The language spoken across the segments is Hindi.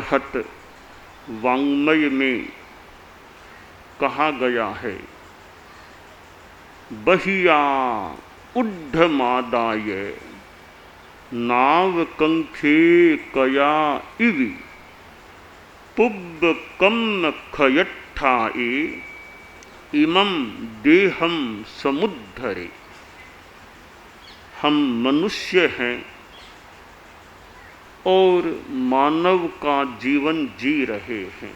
बृहत वाङ्मय में कहा गया है, बहिया उड्ढमादाय नाव कंखे कया इवि पुब्बकम खयट्ठाए इमं देहम समुद्धरे। हम मनुष्य हैं और मानव का जीवन जी रहे हैं।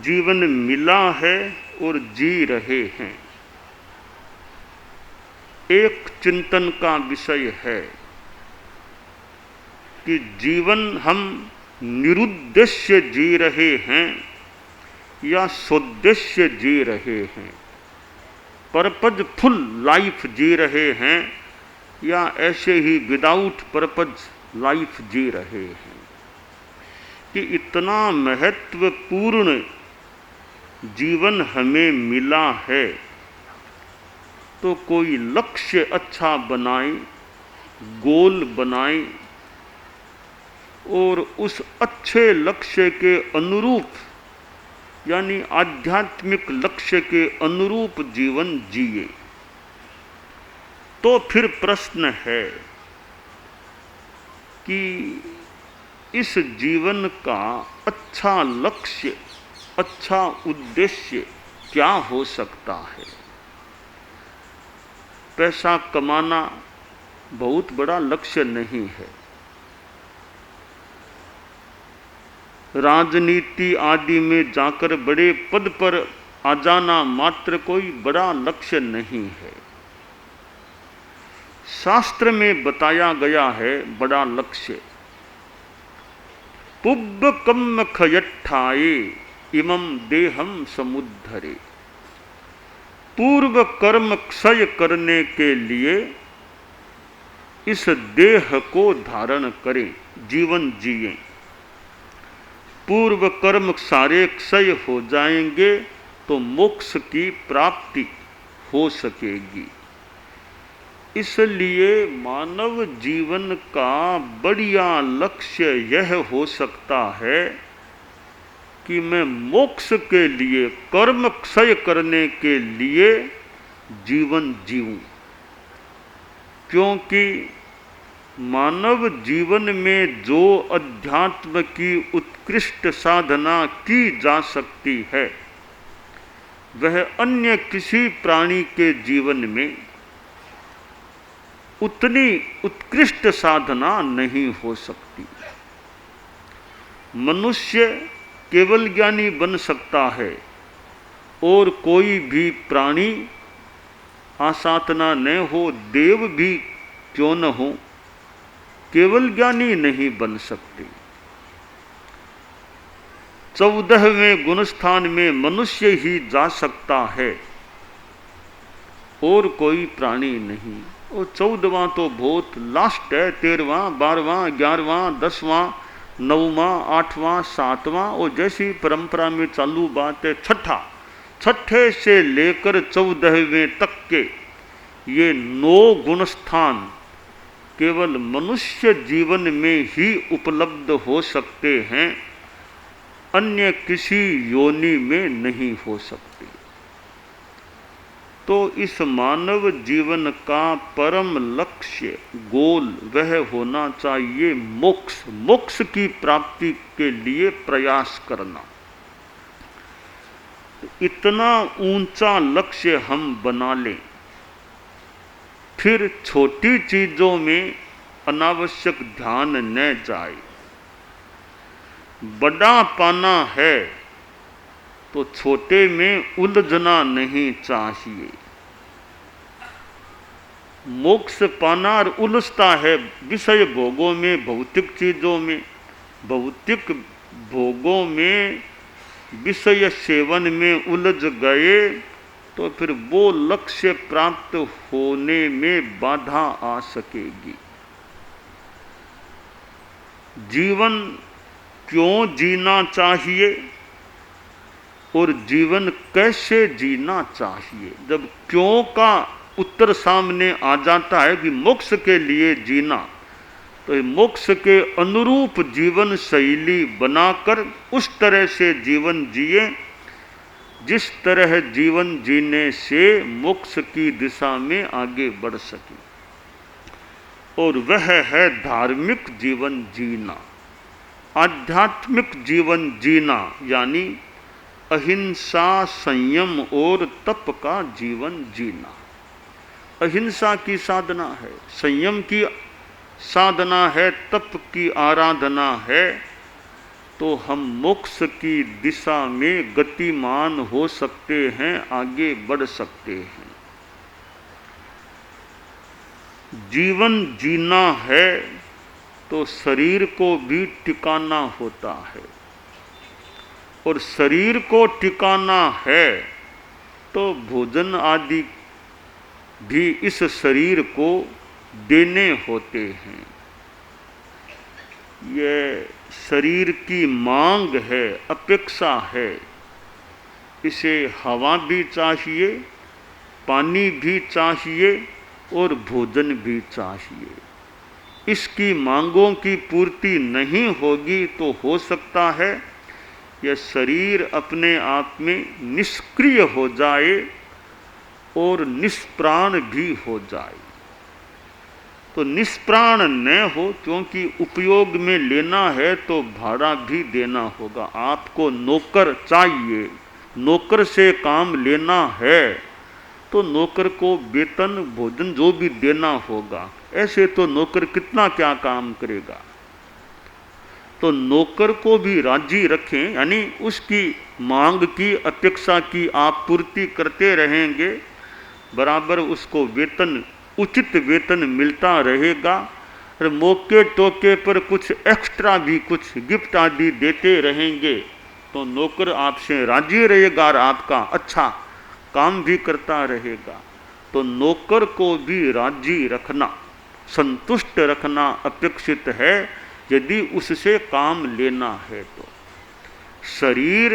जीवन मिला है और जी रहे हैं। एक चिंतन का विषय है कि जीवन हम निरुद्देश्य जी रहे हैं या सोद्देश्य जी रहे हैं, पर्पजफुल लाइफ जी रहे हैं या ऐसे ही विदाउट पर्पज लाइफ जी रहे हैं। कि इतना महत्वपूर्ण जीवन हमें मिला है तो कोई लक्ष्य अच्छा बनाए, गोल बनाए और उस अच्छे लक्ष्य के अनुरूप यानी आध्यात्मिक लक्ष्य के अनुरूप जीवन जिए। तो फिर प्रश्न है कि इस जीवन का अच्छा लक्ष्य, अच्छा उद्देश्य क्या हो सकता है? पैसा कमाना बहुत बड़ा लक्ष्य नहीं है। राजनीति आदि में जाकर बड़े पद पर आ जाना मात्र कोई बड़ा लक्ष्य नहीं है। शास्त्र में बताया गया है बड़ा लक्ष्य, पुब्बकम खयट्ठाए इमं देहम समुद्धरे। पूर्व कर्म क्षय करने के लिए इस देह को धारण करें, जीवन जिए। पूर्व कर्म सारे क्षय हो जाएंगे तो मोक्ष की प्राप्ति हो सकेगी। इसलिए मानव जीवन का बढ़िया लक्ष्य यह हो सकता है कि मैं मोक्ष के लिए, कर्म क्षय करने के लिए जीवन जीऊं। क्योंकि मानव जीवन में जो अध्यात्म की उत्कृष्ट साधना की जा सकती है वह अन्य किसी प्राणी के जीवन में उतनी उत्कृष्ट साधना नहीं हो सकती। मनुष्य केवल ज्ञानी बन सकता है और कोई भी प्राणी आसाधना न हो, देव भी क्यों न हो, केवल ज्ञानी नहीं बन सकते। 14वें गुणस्थान में मनुष्य ही जा सकता है और कोई प्राणी नहीं। और 14वां तो बहुत लास्ट है, 13वां, 12वां, 11वां, 10वां, 9वां, 8वां, 7वां और जैसी परंपरा में चालू बात है छठे से लेकर 14वें तक के ये 9 गुणस्थान केवल मनुष्य जीवन में ही उपलब्ध हो सकते हैं, अन्य किसी योनि में नहीं हो सकते। तो इस मानव जीवन का परम लक्ष्य, गोल वह होना चाहिए मोक्ष, मोक्ष की प्राप्ति के लिए प्रयास करना। इतना ऊंचा लक्ष्य हम बना लें, फिर छोटी चीजों में अनावश्यक ध्यान न जाए। बड़ा पाना है तो छोटे में उलझना नहीं चाहिए। मोक्ष पाना और उलझता है विषय भोगों में, भौतिक चीजों में, भौतिक भोगों में, विषय सेवन में उलझ गए तो फिर वो लक्ष्य प्राप्त होने में बाधा आ सकेगी। जीवन क्यों जीना चाहिए और जीवन कैसे जीना चाहिए? जब क्यों का उत्तर सामने आ जाता है कि मोक्ष के लिए जीना, तो मोक्ष के अनुरूप जीवन शैली बनाकर उस तरह से जीवन जिए जिस तरह जीवन जीने से मोक्ष की दिशा में आगे बढ़ सके, और वह है धार्मिक जीवन जीना। आध्यात्मिक जीवन जीना यानी अहिंसा, संयम और तप का जीवन जीना। अहिंसा की साधना है, संयम की साधना है, तप की आराधना है, तो हम मोक्ष की दिशा में गतिमान हो सकते हैं, आगे बढ़ सकते हैं। जीवन जीना है तो शरीर को भी टिकाना होता है, और शरीर को टिकाना है तो भोजन आदि भी इस शरीर को देने होते हैं। यह शरीर की मांग है, अपेक्षा है। इसे हवा भी चाहिए, पानी भी चाहिए और भोजन भी चाहिए। इसकी मांगों की पूर्ति नहीं होगी तो हो सकता है यह शरीर अपने आप में निष्क्रिय हो जाए और निष्प्राण भी हो जाए। तो निष्प्राण न हो, क्योंकि उपयोग में लेना है तो भाड़ा भी देना होगा। आपको नौकर चाहिए, नौकर से काम लेना है तो नौकर को वेतन, भोजन जो भी देना होगा। ऐसे तो नौकर कितना क्या काम करेगा। तो नौकर को भी राजी रखें, यानी उसकी मांग की, अपेक्षा की आप पूर्ति करते रहेंगे, बराबर उसको वेतन, उचित वेतन मिलता रहेगा, और मौके टोके पर कुछ एक्स्ट्रा भी, कुछ गिफ्ट आदि देते रहेंगे तो नौकर आपसे राजी रहेगा और आपका अच्छा काम भी करता रहेगा। तो नौकर को भी राजी रखना, संतुष्ट रखना अपेक्षित है यदि उससे काम लेना है। तो शरीर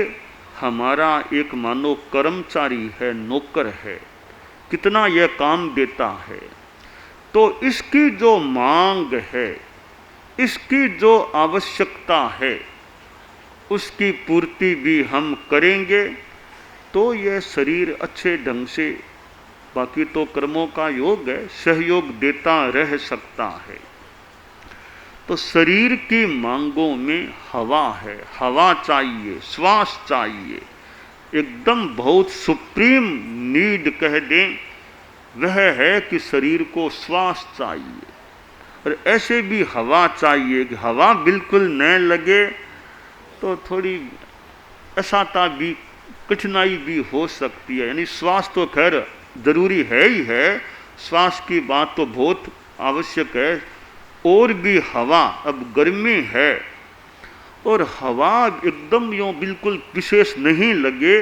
हमारा एक मानो कर्मचारी है, नौकर है, कितना यह काम देता है। तो इसकी जो मांग है, इसकी जो आवश्यकता है, उसकी पूर्ति भी हम करेंगे तो यह शरीर अच्छे ढंग से, बाकी तो कर्मों का योग है, सहयोग देता रह सकता है। तो शरीर की मांगों में हवा है, हवा चाहिए, श्वास चाहिए, एकदम बहुत सुप्रीम नीड कह दें वह है कि शरीर को श्वास चाहिए। और ऐसे भी हवा चाहिए कि हवा बिल्कुल न लगे तो थोड़ी असहता भी, कठिनाई भी हो सकती है। यानी श्वास तो खैर जरूरी है ही है, श्वास की बात तो बहुत आवश्यक है, और भी हवा, अब गर्मी है और हवा एकदम यूँ बिल्कुल विशेष नहीं लगे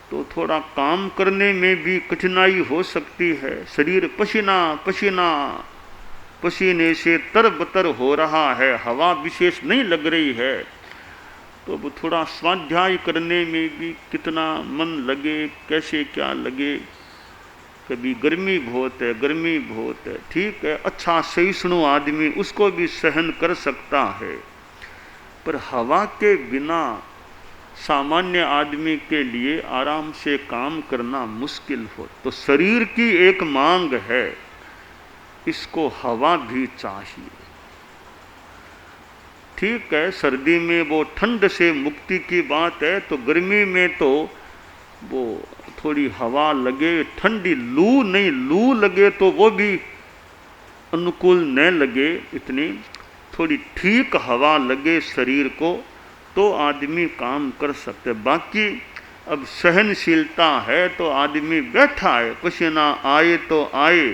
तो थोड़ा काम करने में भी कठिनाई हो सकती है। शरीर पसीना पसीना, पसीने से तरबतर हो रहा है, हवा विशेष नहीं लग रही है, तो अब थोड़ा स्वाध्याय करने में भी कितना मन लगे, कैसे क्या लगे। कभी गर्मी बहुत है, गर्मी बहुत है, ठीक है, अच्छा सहिष्णु आदमी उसको भी सहन कर सकता है, पर हवा के बिना सामान्य आदमी के लिए आराम से काम करना मुश्किल हो। तो शरीर की एक मांग है, इसको हवा भी चाहिए। ठीक है, सर्दी में वो ठंड से मुक्ति की बात है, तो गर्मी में तो वो थोड़ी हवा लगे, ठंडी लू नहीं, लू लगे तो वो भी अनुकूल न लगे, इतनी थोड़ी ठीक हवा लगे शरीर को तो आदमी काम कर सकते। बाकी अब सहनशीलता है तो आदमी बैठा है, पसीना आए तो आए,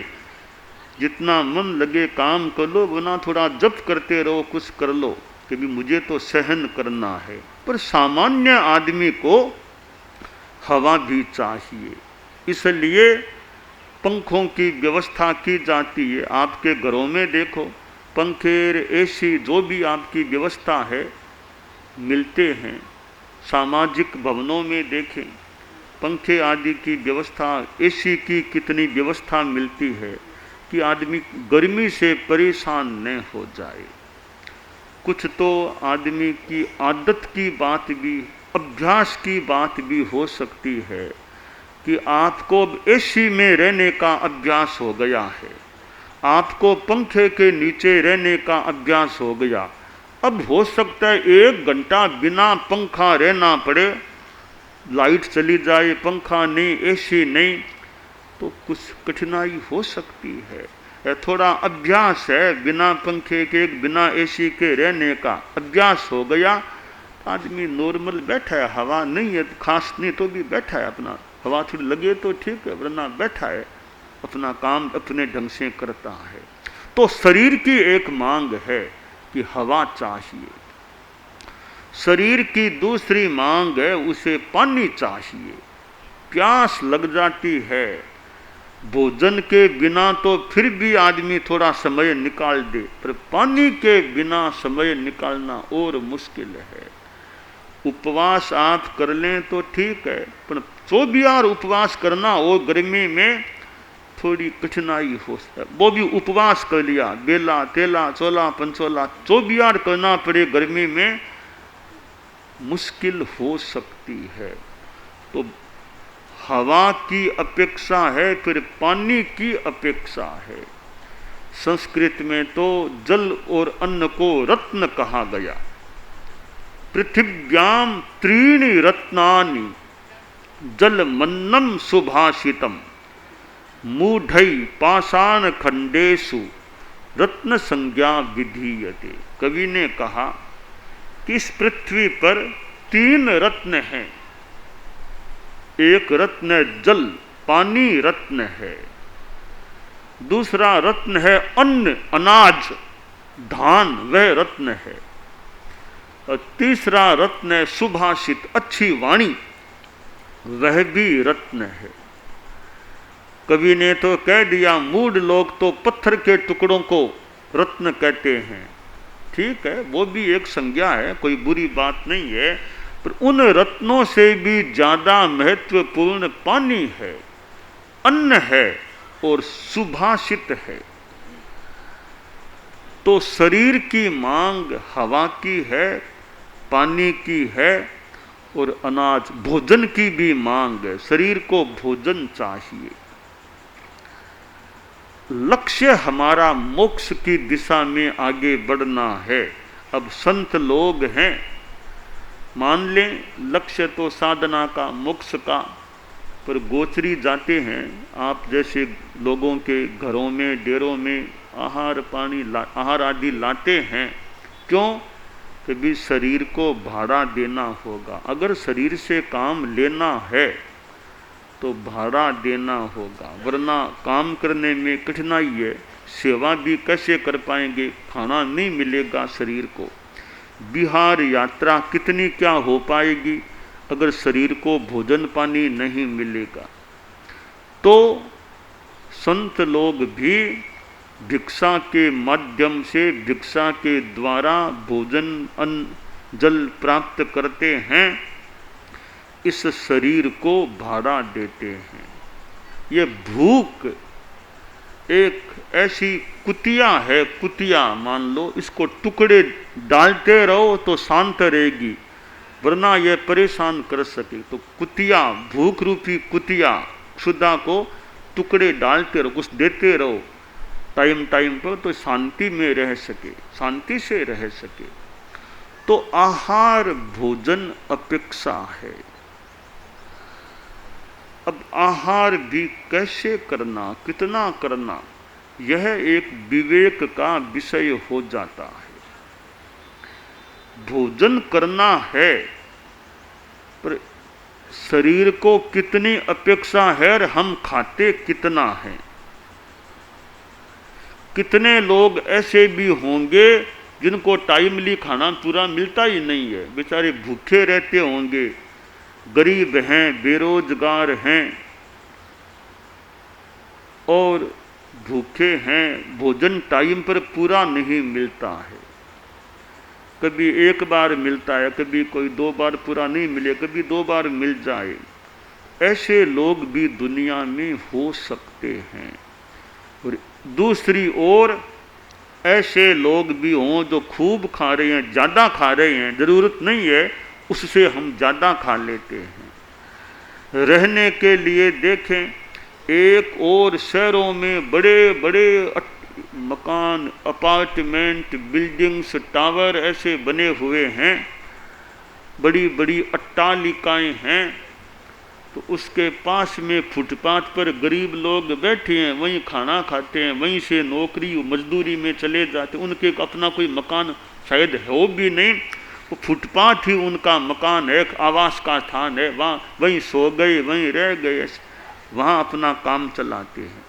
जितना मन लगे काम कर लो, वरना थोड़ा जप करते रहो, कुछ कर लो कि भी मुझे तो सहन करना है। पर सामान्य आदमी को हवा भी चाहिए, इसलिए पंखों की व्यवस्था की जाती है। आपके घरों में देखो पंखे, एसी, जो भी आपकी व्यवस्था है मिलते हैं। सामाजिक भवनों में देखें पंखे आदि की व्यवस्था, एसी की कितनी व्यवस्था मिलती है। कि आदमी गर्मी से परेशान न हो जाए। कुछ तो आदमी की आदत की बात भी, अभ्यास की बात भी हो सकती है कि आपको अब एसी में रहने का अभ्यास हो गया है, आपको पंखे के नीचे रहने का अभ्यास हो गया। अब हो सकता है 1 घंटा बिना पंखा रहना पड़े, लाइट चली जाए, पंखा नहीं, एसी नहीं, तो कुछ कठिनाई हो सकती है। थोड़ा अभ्यास है बिना पंखे के, बिना एसी के रहने का अभ्यास हो गया, आदमी नॉर्मल बैठा है, हवा नहीं है खास नहीं तो भी बैठा है, अपना हवा थोड़ी लगे तो ठीक है, वरना बैठा है, अपना काम अपने ढंग से करता है। तो शरीर की एक मांग है कि हवा चाहिए। शरीर की दूसरी मांग है उसे पानी चाहिए। प्यास लग जाती है, भोजन के बिना तो फिर भी आदमी थोड़ा समय निकाल दे, पर पानी के बिना समय निकालना और मुश्किल है। उपवास आप कर लें तो ठीक है, पर 24 आवर उपवास करना और गर्मी में थोड़ी कठिनाई हो सकती है। वो भी उपवास कर लिया, बेला तेला चोला पंचोला 24 आवर करना पड़े गर्मी में, मुश्किल हो सकती है। तो हवा की अपेक्षा है, फिर पानी की अपेक्षा है। संस्कृत में तो जल और अन्न को रत्न कहा गया। पृथिव्याम त्रीणि रत्नानि जलमन्नम सुभाषितम मूढ़ै पाषाण खंडेषु रत्न संज्ञा विधीयते। कवि ने कहा कि इस पृथ्वी पर 3 रत्न हैं। एक रत्न है जल, पानी रत्न है। दूसरा रत्न है अन्न, अनाज, धान, वह रत्न है। और तीसरा रत्न है सुभाषित, अच्छी वाणी, वह भी रत्न है। कवि ने तो कह दिया, मूढ़ लोग तो पत्थर के टुकड़ों को रत्न कहते हैं। ठीक है, वो भी एक संज्ञा है, कोई बुरी बात नहीं है, पर उन रत्नों से भी ज्यादा महत्वपूर्ण पानी है, अन्न है और सुभाषित है। तो शरीर की मांग हवा की है, पानी की है और अनाज भोजन की भी मांग है। शरीर को भोजन चाहिए। लक्ष्य हमारा मोक्ष की दिशा में आगे बढ़ना है। अब संत लोग हैं, मान लें लक्ष्य तो साधना का, मोक्ष का, पर गोचरी जाते हैं। आप जैसे लोगों के घरों में, डेरों में आहार पानी आहार आदि लाते हैं, क्यों? कभी शरीर को भाड़ा देना होगा। अगर शरीर से काम लेना है तो भाड़ा देना होगा, वरना काम करने में कठिनाई है। सेवा भी कैसे कर पाएंगे, खाना नहीं मिलेगा शरीर को। बिहार यात्रा कितनी क्या हो पाएगी अगर शरीर को भोजन पानी नहीं मिलेगा। तो संत लोग भी भिक्षा के माध्यम से, भिक्षा के द्वारा भोजन अन्न जल प्राप्त करते हैं, इस शरीर को भाड़ा देते हैं। ये भूख एक ऐसी कुतिया है, कुतिया मान लो, इसको टुकड़े डालते रहो तो शांत रहेगी, वरना यह परेशान कर सके। तो कुतिया, भूख रूपी कुतिया, क्षुधा को टुकड़े डालते रहो, कुछ देते रहो टाइम टाइम पर, तो शांति में रह सके, शांति से रह सके। तो आहार भोजन अपेक्षा है। अब आहार भी कैसे करना, कितना करना, यह एक विवेक का विषय हो जाता है। भोजन करना है, पर शरीर को कितनी अपेक्षा है और हम खाते कितना है। कितने लोग ऐसे भी होंगे जिनको टाइमली खाना पूरा मिलता ही नहीं है, बेचारे भूखे रहते होंगे, गरीब हैं, बेरोजगार हैं और भूखे हैं, भोजन टाइम पर पूरा नहीं मिलता है। कभी एक बार मिलता है, कभी कोई 2 बार पूरा नहीं मिले, कभी 2 बार मिल जाए। ऐसे लोग भी दुनिया में हो सकते हैं। और दूसरी ओर ऐसे लोग भी हों जो खूब खा रहे हैं, ज़्यादा खा रहे हैं, ज़रूरत नहीं है उससे हम ज़्यादा खा लेते हैं। रहने के लिए देखें, एक और शहरों में बड़े बड़े मकान, अपार्टमेंट, बिल्डिंग्स, टावर ऐसे बने हुए हैं, बड़ी बड़ी अट्टालिकाएं हैं, तो उसके पास में फुटपाथ पर गरीब लोग बैठे हैं, वहीं खाना खाते हैं, वहीं से नौकरी मजदूरी में चले जाते हैं। उनके अपना कोई मकान शायद हो भी नहीं, वो फुटपाथ ही उनका मकान है, आवास का स्थान है, वहाँ वहीं सो गए, वहीं रह गए, वहाँ अपना काम चलाते हैं।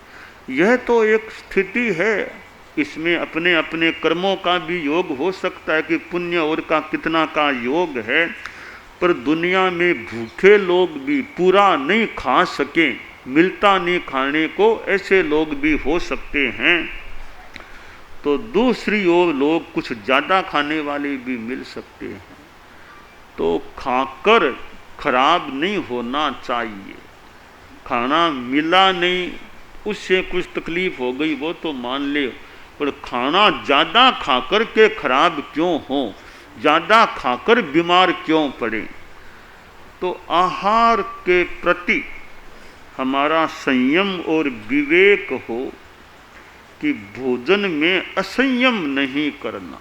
यह तो एक स्थिति है, इसमें अपने अपने कर्मों का भी योग हो सकता है कि पुण्य और का कितना का योग है, पर दुनिया में भूखे लोग भी पूरा नहीं खा सके, मिलता नहीं खाने को, ऐसे लोग भी हो सकते हैं। तो दूसरी ओर लोग कुछ ज़्यादा खाने वाले भी मिल सकते हैं। तो खाकर खराब नहीं होना चाहिए। खाना मिला नहीं, उससे कुछ तकलीफ हो गई वो तो मान ले, पर खाना ज़्यादा खाकर के खराब क्यों हो, ज़्यादा खाकर बीमार क्यों पड़े। तो आहार के प्रति हमारा संयम और विवेक हो कि भोजन में असंयम नहीं करना।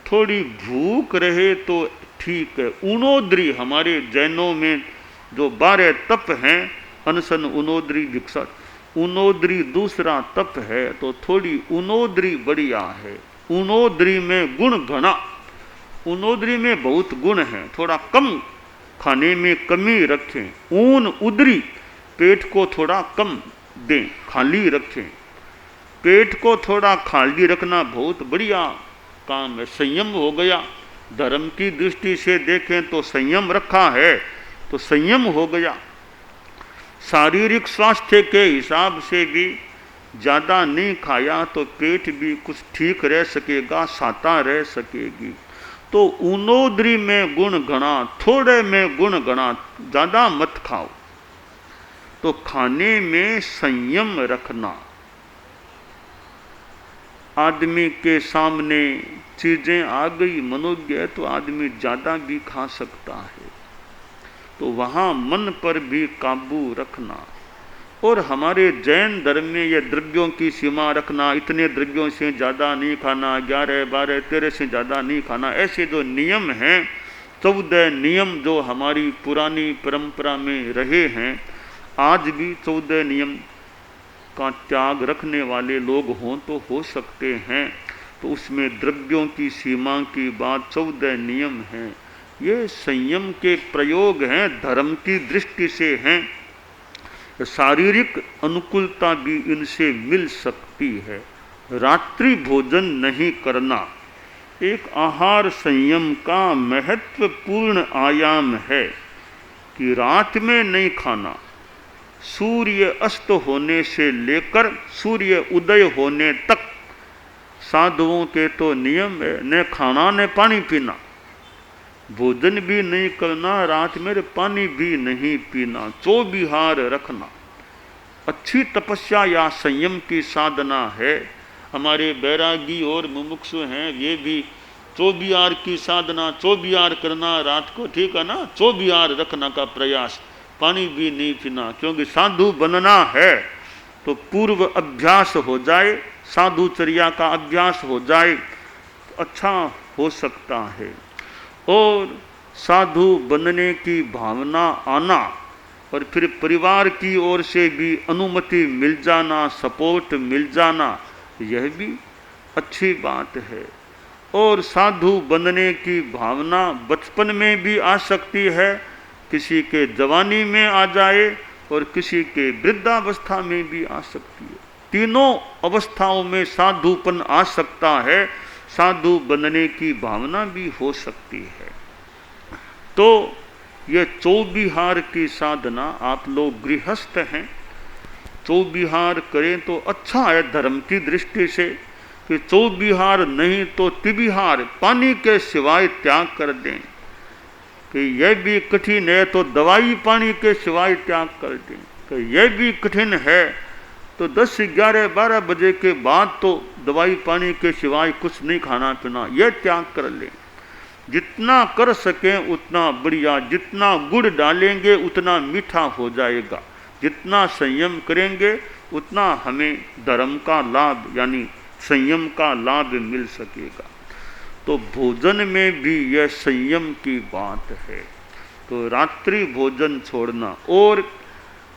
थोड़ी भूख रहे तो ठीक है। ऊनोद्री, हमारे जैनों में जो 12 तप हैं, अनशन, ऊनोद्री, भिक्षा, ऊनोद्री दूसरा तप है, तो थोड़ी ऊनोद्री बढ़िया है। ऊनोद्री में गुण घना, ऊनोद्री में बहुत गुण है, थोड़ा कम खाने में कमी रखें। ऊन उदरी, पेट को थोड़ा कम दें, खाली रखें। पेट को थोड़ा खाली रखना बहुत बढ़िया काम है, संयम हो गया। धर्म की दृष्टि से देखें तो संयम रखा है तो संयम हो गया। शारीरिक स्वास्थ्य के हिसाब से भी ज़्यादा नहीं खाया तो पेट भी कुछ ठीक रह सकेगा, साता रह सकेगी। तो ऊनोद्री में गुण गणा, थोड़े में गुण गणा, ज़्यादा मत खाओ। तो खाने में संयम रखना। आदमी के सामने चीज़ें आ गई मनोज्ञ तो आदमी ज़्यादा भी खा सकता है, तो वहाँ मन पर भी काबू रखना। और हमारे जैन धर्म में ये द्रव्यों की सीमा रखना, इतने द्रव्यों से ज़्यादा नहीं खाना, 11, 12, 13 से ज़्यादा नहीं खाना, ऐसे जो नियम हैं, 14 नियम जो हमारी पुरानी परंपरा में रहे हैं, आज भी 14 नियम का त्याग रखने वाले लोग हों तो हो सकते हैं। तो उसमें द्रव्यों की सीमा की बात, 14 नियम हैं, ये संयम के प्रयोग हैं, धर्म की दृष्टि से हैं। शारीरिक अनुकूलता भी इनसे मिल सकती है। रात्रि भोजन नहीं करना एक आहार संयम का महत्वपूर्ण आयाम है कि रात में नहीं खाना। सूर्य अस्त होने से लेकर सूर्य उदय होने तक साधुओं के तो नियम है, न खाना न पानी पीना, भोजन भी नहीं करना, रात में पानी भी नहीं पीना, चौबिहार रखना। अच्छी तपस्या या संयम की साधना है। हमारे बैरागी और मुमुक्षु हैं, ये भी चौबिहार की साधना, चौबिहार करना रात को, ठीक है ना, चौबिहार रखना का प्रयास, पानी भी नहीं पीना, क्योंकि साधु बनना है तो पूर्व अभ्यास हो जाए, साधुचर्या का अभ्यास हो जाए तो अच्छा हो सकता है। और साधु बनने की भावना आना और फिर परिवार की ओर से भी अनुमति मिल जाना, सपोर्ट मिल जाना, यह भी अच्छी बात है। और साधु बनने की भावना बचपन में भी आ सकती है, किसी के जवानी में आ जाए और किसी के वृद्धावस्था में भी आ सकती है। तीनों अवस्थाओं में साधुपन आ सकता है, साधु बनने की भावना भी हो सकती है। तो ये चौबिहार की साधना, आप लोग गृहस्थ हैं, चौबिहार करें तो अच्छा है धर्म की दृष्टि से, कि चौबिहार नहीं तो तिबिहार, पानी के सिवाय त्याग कर दें। कि यह भी कठिन है तो दवाई पानी के सिवाय त्याग कर दें। कि यह भी कठिन है तो 10, 11, 12 बजे के बाद तो दवाई पानी के सिवाय कुछ नहीं खाना पीना, यह त्याग कर लें। जितना कर सकें उतना बढ़िया, जितना गुड़ डालेंगे उतना मीठा हो जाएगा, जितना संयम करेंगे उतना हमें धर्म का लाभ यानी संयम का लाभ मिल सकेगा। तो भोजन में भी यह संयम की बात है। तो रात्रि भोजन छोड़ना, और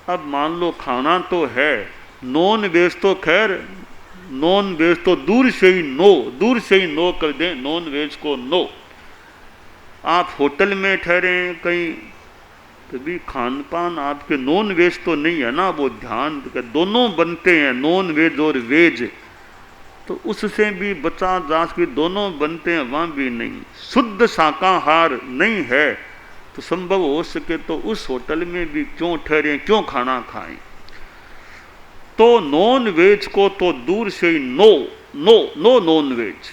अब मान लो खाना तो है, नॉन वेज तो खैर, नॉन वेज तो दूर से ही नो कर दें, नॉन वेज को नो। आप होटल में ठहरे कहीं, तो भी खान पान आपके नॉन वेज तो नहीं है ना, वो ध्यान दोनों बनते हैं, नॉन वेज और वेज, तो उससे भी बचा जा सके, दोनों बनते हैं, वहाँ भी नहीं। शुद्ध शाकाहार नहीं है तो संभव हो सके तो उस होटल में भी क्यों ठहरें, क्यों खाना खाएं। तो नॉन वेज को तो दूर से ही नो नॉन वेज,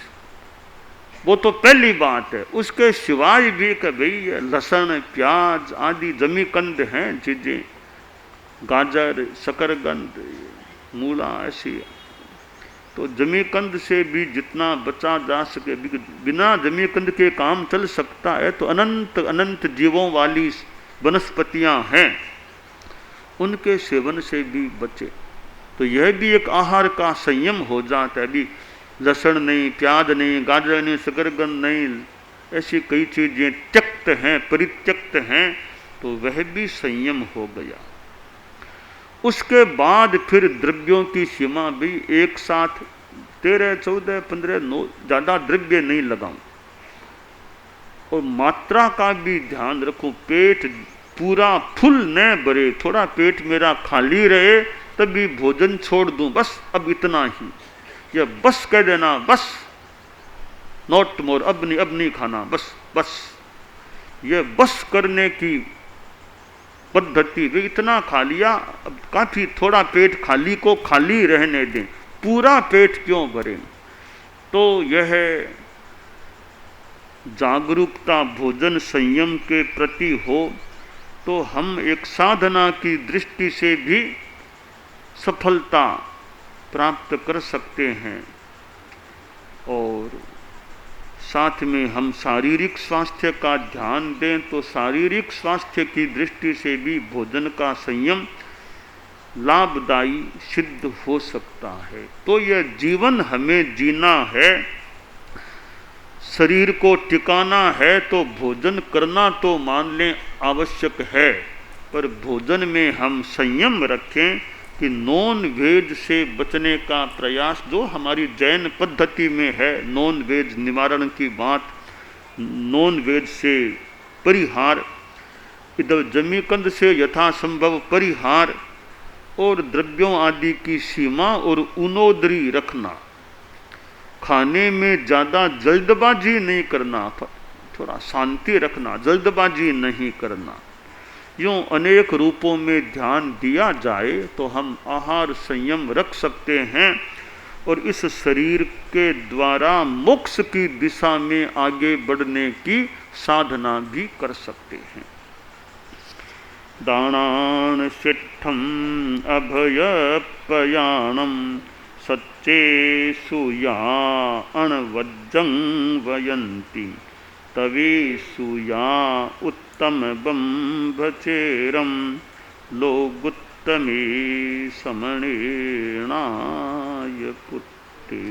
वो तो पहली बात है। उसके सिवाय भी कभी लहसुन, प्याज आदि जमीकंद हैं चीज़ें, गाजर, शकरकंद, मूला, ऐसी, तो जमीकंद से भी जितना बचा जा सके, बिना जमीकंद के काम चल सकता है तो अनंत अनंत जीवों वाली वनस्पतियां हैं, उनके सेवन से भी बचे। तो यह भी एक आहार का संयम हो जाता है। अभी लहसुन नहीं, प्याज नहीं, गाजर नहीं, शकरकंद नहीं, ऐसी कई चीज़ें त्यक्त हैं, परित्यक्त हैं, तो वह भी संयम हो गया। उसके बाद फिर द्रव्यों की सीमा भी एक साथ 13, 14, 15, 9 ज़्यादा द्रव्य नहीं लगाऊं, और मात्रा का भी ध्यान रखूं। पेट पूरा फुल न भरे, थोड़ा पेट मेरा खाली रहे तभी भोजन छोड़ दूं, बस अब इतना ही, या बस कह देना, बस नॉट मोर, अब नहीं खाना, बस। ये बस करने की पद्धति, वे इतना खा लिया, अब काफी, थोड़ा पेट खाली को खाली रहने दें, पूरा पेट क्यों भरें। तो यह जागरूकता भोजन संयम के प्रति हो तो हम एक साधना की दृष्टि से भी सफलता प्राप्त कर सकते हैं, और साथ में हम शारीरिक स्वास्थ्य का ध्यान दें तो शारीरिक स्वास्थ्य की दृष्टि से भी भोजन का संयम लाभदायी सिद्ध हो सकता है। तो यह जीवन हमें जीना है, शरीर को टिकाना है, तो भोजन करना तो मान लें आवश्यक है, पर भोजन में हम संयम रखें कि नॉन वेज से बचने का प्रयास, जो हमारी जैन पद्धति में है, नॉन वेज निवारण की बात, नॉन वेज से परिहार, इधर जमीकंद से यथासंभव परिहार, और द्रव्यों आदि की सीमा और उनोदरी रखना। खाने में ज़्यादा जल्दबाजी नहीं करना, थोड़ा शांति रखना, जल्दबाजी नहीं करना। यूँ अनेक रूपों में ध्यान दिया जाए तो हम आहार संयम रख सकते हैं, और इस शरीर के द्वारा मोक्ष की दिशा में आगे बढ़ने की साधना भी कर सकते हैं। दानान सिद्धम अभयपयाणम सच्चे सुया अणवज्जं वयन्ति तवे सुया उत्तम बंभचेरम लोगुत्तमे समणेणाय पुत्ते।